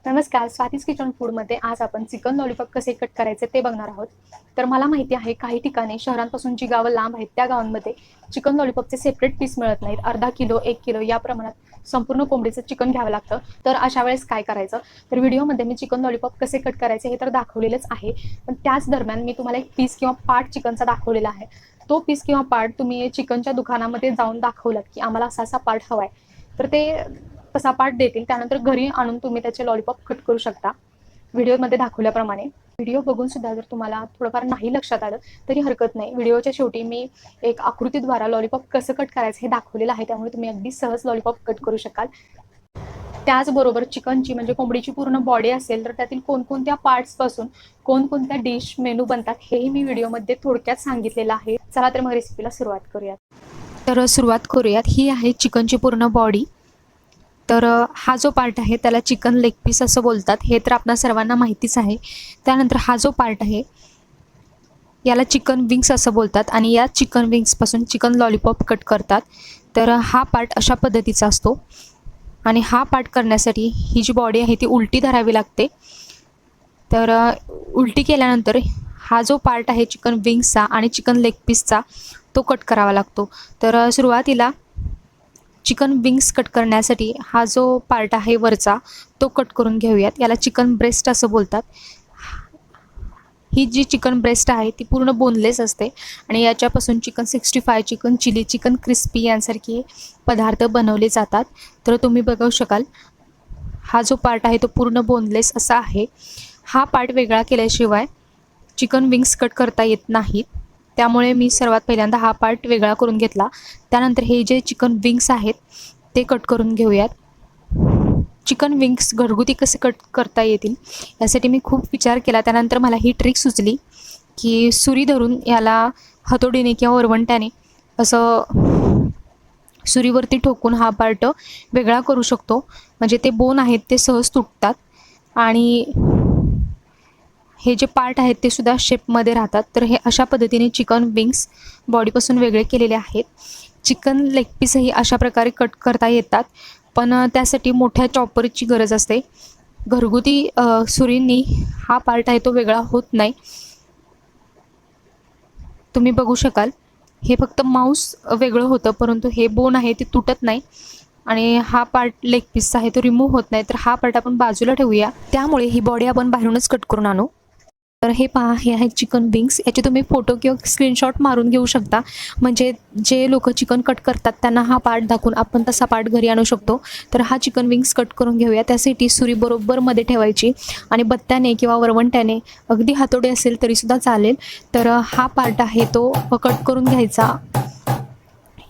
नमस्कार, स्वातीज किचन फूडमध्ये आज आपण चिकन लॉलीपॉप कसे कट करायचे ते बघणार आहोत. तर मला माहिती आहे काही ठिकाणी शहरांपासून जी गावं लांब आहेत त्या गावांमध्ये चिकन लॉलीपॉपचे सेपरेट पीस मिळत नाहीत. अर्धा किलो 1 किलो या प्रमाणात संपूर्ण कोंबडीचं चिकन घ्यावं लागतं. तर अशा वेळेस काय करायचं, तर व्हिडिओमध्ये मी चिकन लॉलीपॉप कसे कट करायचे हे तर दाखवलेलंच आहे, पण त्याच दरम्यान मी तुम्हाला एक पीस किंवा पार्ट चिकनचा दाखवलेला आहे. तो पीस किंवा पार्ट तुम्ही चिकनच्या दुकानामध्ये जाऊन दाखवलात की आम्हाला असा असा पार्ट हवाय, तर ते तसा पार्ट देतील. त्यानंतर घरी आणून तुम्ही त्याचे लॉलीपॉप कट करू शकता व्हिडिओमध्ये दाखवल्याप्रमाणे. व्हिडिओ बघून सुद्धा जर तुम्हाला थोडंफार नाही लक्षात आलं तरी हरकत नाही. व्हिडिओच्या शेवटी मी एक आकृतीद्वारा लॉलीपॉप कसं कट करायचं हे दाखवलेलं आहे, त्यामुळे तुम्ही अगदी सहज लॉलीपॉप कट करू शकाल. त्याचबरोबर चिकनची म्हणजे कोंबडीची पूर्ण बॉडी असेल तर त्यातील कोणकोणत्या पार्ट्सपासून कोणकोणत्या डिश मेनू बनतात हेही मी व्हिडिओमध्ये थोडक्यात सांगितलेलं आहे. चला तर मग रेसिपीला सुरुवात करूयात. तर सुरुवात करूयात. ही आहे चिकनची पूर्ण बॉडी. तर हा जो पार्ट आहे त्याला चिकन लेग पीस असं बोलतात, हे तर आपणा सर्वांना माहितीच आहे. त्यानंतर हा जो पार्ट आहे याला चिकन विंग्स असं बोलतात आणि या चिकन विंग्सपासून चिकन लॉलीपॉप कट करतात. तर हा पार्ट अशा पद्धतीचा असतो आणि हा पार्ट करण्यासाठी ही जी बॉडी आहे ती उलटी धरावी लागते. तर उलटी केल्यानंतर हा जो पार्ट आहे चिकन विंग्सचा आणि चिकन लेग पीसचा तो कट करावा लागतो. तर सुरुवातीला चिकन विंग्स कट करण्यासाठी हा जो पार्ट आहे वरचा तो कट करून घेऊयात. याला चिकन ब्रेस्ट असं बोलतात. ही जी चिकन ब्रेस्ट आहे ती पूर्ण बोनलेस असते आणि याच्यापासून chicken 65, chicken chilli, chicken crispy यांसारखे पदार्थ बनवले जातात. तर तुम्ही बघू शकाल हा जो पार्ट आहे तो पूर्ण बोनलेस असा आहे. हा पार्ट वेगळा केल्याशिवाय चिकन विंग्स कट करता येत नाहीत, त्यामुळे मी सर्वात पहिल्यांदा हा पार्ट वेगळा करून घेतला. त्यानंतर हे जे चिकन विंग्स आहेत ते कट करून घेऊयात. चिकन विंग्स घरगुती कसे कट करता येतील यासाठी मी खूप विचार केला. त्यानंतर मला ही ट्रिक सुचली की सुरी धरून याला हातोडीने किंवा वरवंट्याने असं सुरीवरती ठोकून हा पार्ट वेगळा करू शकतो, म्हणजे ते बोन आहेत ते सहज तुटतात आणि हे जे पार्ट आहेत ते सुद्धा शेपमध्ये राहतात. तर हे अशा पद्धतीने चिकन विंग्स बॉडीपासून वेगळे केलेले आहेत. चिकन लेग पीसही अशा प्रकारे कट करता येतात, पण त्यासाठी मोठ्या चॉपरची गरज असते. घरगुती सुरींनी हा पार्ट आहे तो वेगळा होत नाही. तुम्ही बघू शकाल हे फक्त मांस वेगळं होतं, परंतु हे बोन आहे ते तुटत नाही आणि हा पार्ट लेग पीसचा आहे तो रिमूव्ह होत नाही. तर हा पार्ट आपण बाजूला ठेवूया, त्यामुळे ही बॉडी आपण बाहेरूनच कट करून आणू. तर हे पहा, हे आहे चिकन विंग्स. याचे तुम्ही फोटो किंवा स्क्रीनशॉट मारून घेऊ शकता, म्हणजे जे लोक चिकन कट करतात त्यांना हा पार्ट दाखवून आपण तसा पार्ट घरी आणू शकतो. तर हा चिकन विंग्स कट करून घेऊया. त्यासाठी सुरी बरोबर मध्ये ठेवायची आणि बत्त्याने किंवा वरवंट्याने, अगदी हातोडे असेल तरीसुद्धा चालेल, तर हा पार्ट आहे तो कट करून घ्यायचा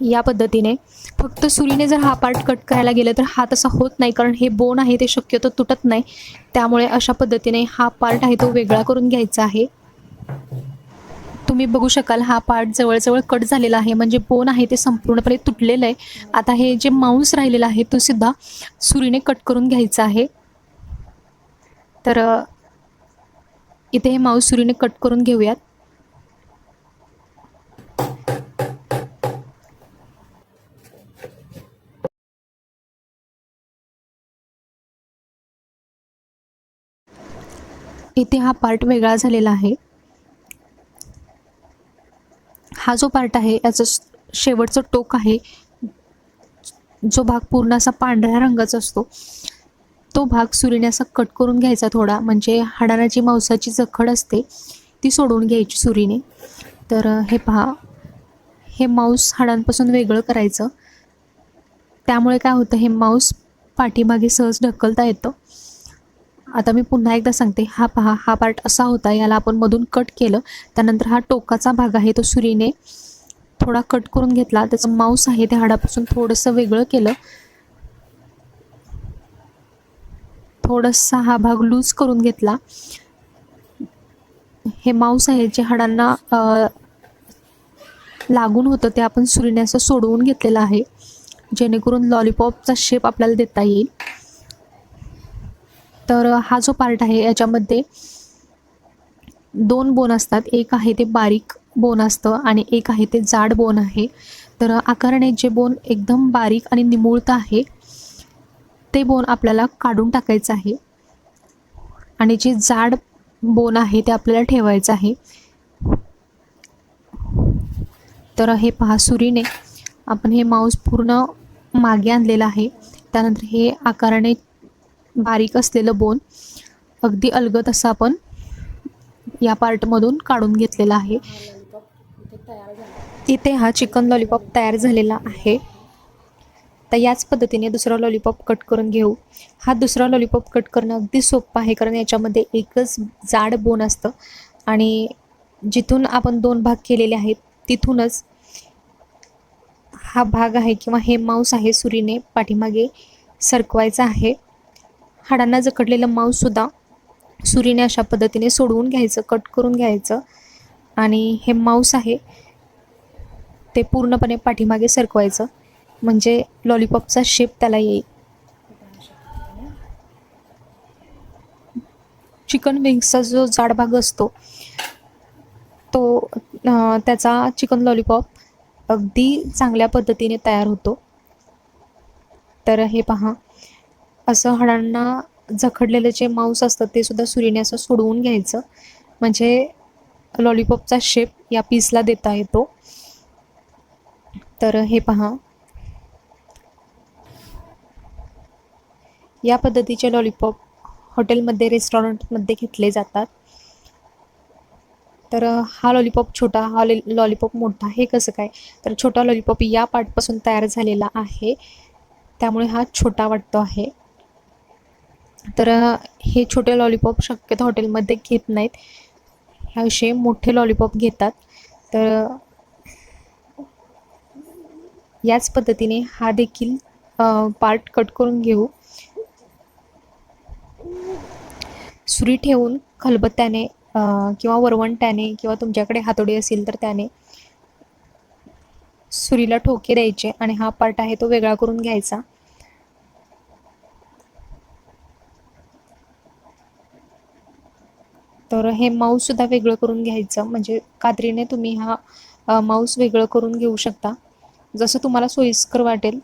या पद्धतीने. फक्त सुरीने जर हा पार्ट कट करायला गेलं तर हा तसा होत नाही, कारण हे बोन आहे ते शक्यतो तुटत नाही. त्यामुळे अशा पद्धतीने हा पार्ट आहे तो वेगळा करून घ्यायचा आहे. तुम्ही बघू शकाल हा पार्ट जवळजवळ कट झालेला आहे, म्हणजे बोन आहे ते संपूर्णपणे तुटलेलं आहे. आता हे जे मांस राहिलेलं आहे तो सुद्धा सुरीने कट करून घ्यायचा आहे. तर इथे हे मांस सुरीने कट करून घेऊयात. इथे हा पार्ट वेगळा झालेला आहे. हा जो पार्ट आहे याचं शेवटचं टोक आहे, जो भाग पूर्ण असा पांढऱ्या रंगाचा असतो, तो भाग सुरीने असा कट करून घ्यायचा थोडा, म्हणजे हाडाला जी मांसाची जखड असते ती सोडून घ्यायची सुरीने. तर हे पहा, हे मांस हाडांपासून वेगळं करायचं, त्यामुळे काय होतं, हे मांस पाठीमागे सहज ढकलता येतं. आता मी पुन्हा एकदा सांगते, हा पहा, हा पार्ट असा होता, याला आपण मधून कट केलं. त्यानंतर हा टोकाचा भाग आहे तो सुरीने थोडा कट करून घेतला. त्याचं मांस आहे ते हाडापासून थोडंसं वेगळं केलं. थोडासा हा भाग लूज करून घेतला. हे मांस आहे जे हाडांना लागून होतं ते आपण सुरीने असं सोडवून घेतलेलं आहे, जेणेकरून लॉलीपॉपचा शेप आपल्याला देता येईल. तर हा जो पार्ट आहे याच्यामध्ये 2 बोन असतात. एक आहे ते बारीक बोन असतं आणि एक आहे ते जाड बोन आहे. तर आकाराने जे बोन एकदम बारीक आणि निमुळतं आहे ते बोन आपल्याला काढून टाकायचं आहे. आणि जी जाड बोन आहे ते आपल्याला ठेवायचं आहे. तर हे पहा, सुरीने आपण हे मांस पूर्ण मागे आणलेलं आहे. त्यानंतर हे आकाराने बारीक असलेलं बोन अगदी अलगद असं आपण या पार्टमधून काढून घेतलेला आहे. इथे हा चिकन लॉलीपॉप तयार झालेला आहे. तर याच पद्धतीने दुसरा लॉलीपॉप कट करून घेऊ. हा दुसरा लॉलीपॉप कट करणं अगदी सोपं आहे, कारण याच्यामध्ये एकच जाड बोन असतं आणि जिथून आपण 2 भाग केलेले आहेत तिथूनच हा भाग आहे किंवा हे मांस आहे सुरीने पाठीमागे सरकवायचा आहे. हाडांना जखडलेलं मांससुद्धा सुरीने अशा पद्धतीने सोडवून घ्यायचं, कट करून घ्यायचं आणि हे मांस आहे ते पूर्णपणे पाठीमागे सरकवायचं, म्हणजे लॉलीपॉपचा शेप त्याला येईल. चिकन विंग्सचा जो जाड भाग असतो तो त्याचा चिकन लॉलीपॉप अगदी चांगल्या पद्धतीने तयार होतो. तर हे पहा, असं हाडांना जखडलेलं जे मांस असतं ते सुद्धा सुरीने असं सोडवून घ्यायचं, म्हणजे लॉलीपॉपचा शेप या पीसला देता येतो. तर हे पहा, या पद्धतीचे लॉलीपॉप हॉटेलमध्ये, रेस्टॉरंटमध्ये घेतले जातात. तर हा लॉलीपॉप छोटा, हा लॉलीपॉप मोठा, हे कसं काय? तर छोटा लॉलीपॉप या पार्टपासून तयार झालेला आहे, त्यामुळे हा छोटा वाटतो आहे. तर हे छोटे लॉलीपॉप शक्यतो हॉटेलमध्ये घेत नाहीत, ह्या असे मोठे लॉलीपॉप घेतात. तर याच पद्धतीने हा देखील पार्ट कट करून घेऊ. सुरी ठेवून खलबत्त्याने किंवा वरवंट्याने किंवा तुमच्याकडे हातोडी असेल तर त्याने सुरीला ठोके द्यायचे आणि हा पार्ट आहे तो वेगळा करून घ्यायचा. तर हे मांस सुद्धा वेगळं करून घ्यायचं, म्हणजे कात्रीने तुम्ही हा मांस वेगळं करून घेऊ शकता. जसं तुम्हाला सोयीस्कर वाटेल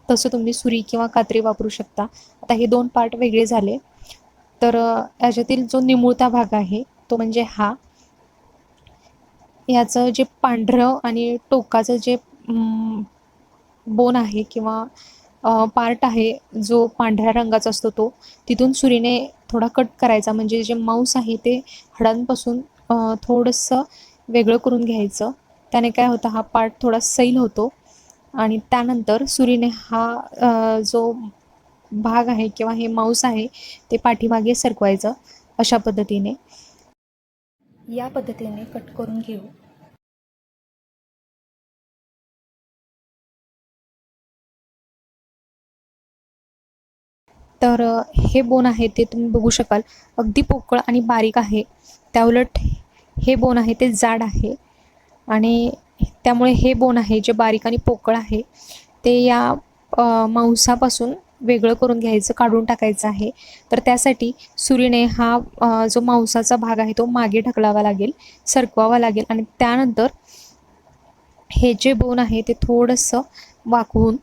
तसं तुम्ही सुरी किंवा कात्री वापरू शकता. आता हे 2 पार्ट वेगळे झाले. तर याच्यातील जो निमुळता भाग आहे तो म्हणजे हा, याचं जे पांढरं आणि टोकाचं जे बोन आहे किंवा पार्ट आहे जो पांढऱ्या रंगाचा असतो तो तिथून सुरीने थोडा कट करायचा, म्हणजे जे मांस आहे ते हाडांपासून थोडंसं वेगळं करून घ्यायचं. त्याने काय होतं, हा पार्ट थोडा सैल होतो आणि त्यानंतर सुरीने हा जो भाग आहे किंवा हे मांस आहे ते पाठीमागे सरकवायचं. अशा पद्धतीने या पद्धतीने कट करून घेऊ. तर हे बोन आहे ते तुम्ही बघू शकाल अगदी पोकळ आणि बारीक आहे. त्याउलट हे बोन आहे ते जाड आहे आणि त्यामुळे हे बोन आहे जे बारीक आणि पोकळ आहे ते या मांसापासून वेगळं करून घ्यायचं, काढून टाकायचं आहे. तर त्यासाठी सुरीने हा जो मांसाचा भाग आहे तो मागे ढकलावा लागेल, सरकवावा लागेल आणि त्यानंतर हे जे बोन आहे ते थोडंसं वाकवून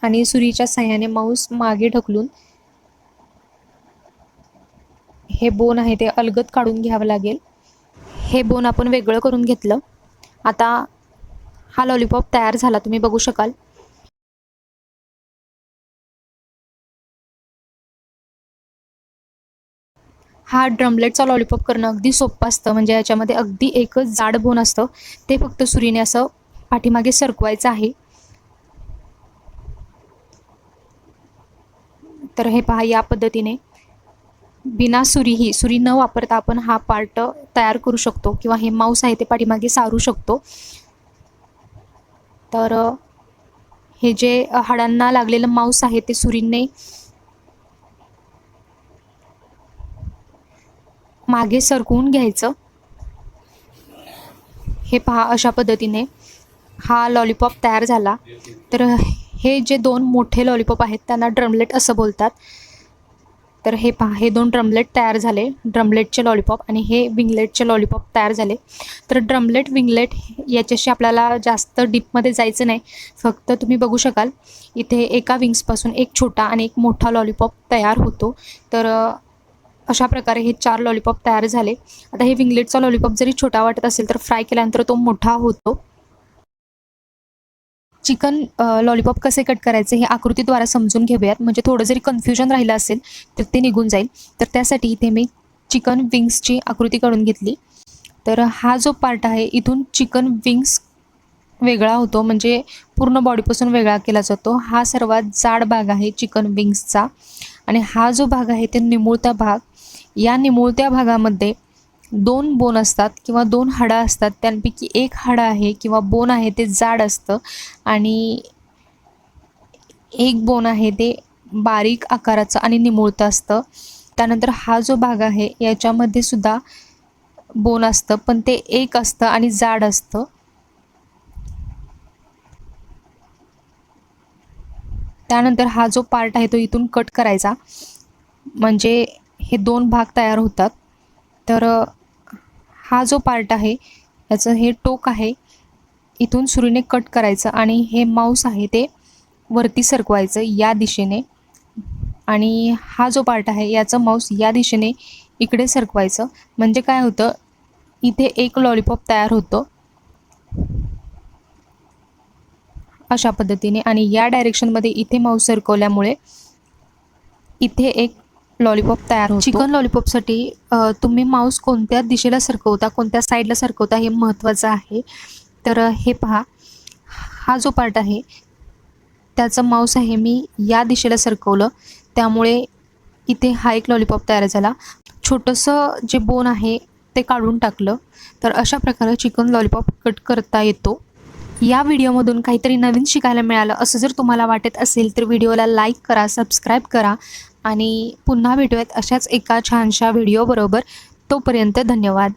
आणि सुरीच्या साह्याने मांस मागे ढकलून हे बोन आहे ते अलगद काढून घ्यावं लागेल. हे बोन आपण वेगळं करून घेतलं. आता हा लॉलीपॉप तयार झाला, तुम्ही बघू शकाल. हा ड्रमलेटचा लॉलीपॉप करणं अगदी सोपं असतं, म्हणजे याच्यामध्ये अगदी एकच जाड बोन असतं, ते फक्त सुरीने असं पाठीमागे सरकवायचं आहे. तर हे पहा, या पद्धतीने बिना सुरी न वापरता आपण हा पार्ट तयार करू शकतो किंवा हे मांस आहे ते पाठीमागे सारू शकतो. तर हे जे हाडांना लागलेलं मांस आहे ते सुरीने मागे सरकवून घ्यायचं. हे पहा, अशा पद्धतीने हा लॉलीपॉप तयार झाला. तर हे जे 2 मोठे लॉलीपॉप आहेत त्यांना ड्रमलेट असं बोलतात. तर हे पहा, हे 2 ड्रमलेट तयार झाले, ड्रमलेटचे लॉलीपॉप, आणि हे विंगलेटचे लॉलीपॉप तयार झाले. तर ड्रमलेट विंगलेट याच्याशी आपल्याला जास्त डीपमध्ये जायचं नाही, फक्त तुम्ही बघू शकाल इथे एका विंग्सपासून एक छोटा आणि एक मोठा लॉलीपॉप तयार होतो. तर अशा प्रकारे हे 4 लॉलीपॉप तयार झाले. आता हे विंगलेटचा लॉलीपॉप जरी छोटा वाटत असेल तर फ्राय केल्यानंतर तो मोठा होतो. चिकन लॉलीपॉप कसे कट करायचे हे आकृतीद्वारे समजून घेऊयात, म्हणजे थोडं जरी कन्फ्युजन राहिलं असेल तर ते निघून जाईल. तर त्यासाठी इथे मी चिकन विंग्सची आकृती काढून घेतली. तर हा जो पार्ट आहे इथून चिकन विंग्स वेगळा होतो, म्हणजे पूर्ण बॉडीपासून वेगळा केला जातो. हा सर्वात जाड भाग आहे चिकन विंग्सचा. आणि हा जो भाग आहे ते निमुळता भाग. या निमुळत्या भागामध्ये 2 बोन असतात किंवा 2 हाडं असतात. त्यांपैकी एक हाडं आहे किंवा बोन आहे ते जाड असतं आणि एक बोन आहे ते बारीक आकाराचं आणि निमुळतं असतं. त्यानंतर हा जो भाग आहे याच्यामध्ये सुद्धा बोन असतं, पण ते एक असतं आणि जाड असतं. त्यानंतर हा जो पार्ट आहे तो इथून कट करायचा, म्हणजे हे 2 भाग तयार होतात. तर हा जो पार्ट आहे याचं हे टोक आहे, इथून सुरीने कट करायचं आणि हे मांस आहे ते वरती सरकवायचं या दिशेने. आणि हा जो पार्ट आहे याचं मांस या दिशेने इकडे सरकवायचं. म्हणजे काय होतं, इथे एक लॉलीपॉप तयार होतं अशा पद्धतीने. आणि या डायरेक्शनमध्ये इथे माऊस सरकवल्यामुळे इथे एक लॉलीपॉप तयार होतो. चिकन लॉलीपॉपसाठी तुम्ही माऊस कोणत्या दिशेला सरकवता, कोणत्या साईडला सरकवता हे महत्त्वाचं आहे. तर हे पहा, हा जो पार्ट आहे त्याचं माऊस आहे मी या दिशेला सरकवलं, त्यामुळे इथे हा एक लॉलीपॉप तयार झाला. छोटंसं जे बोन आहे ते काढून टाकलं. तर अशा प्रकारे चिकन लॉलीपॉप कट करता येतो. या व्हिडिओमधून काहीतरी नवीन शिकायला मिळालं असं जर तुम्हाला वाटत असेल तर व्हिडिओला लाईक करा, सबस्क्राईब करा आणि पुन्हा भेटूयात अशाच एका छानशा व्हिडिओबरोबर. तोपर्यंत धन्यवाद.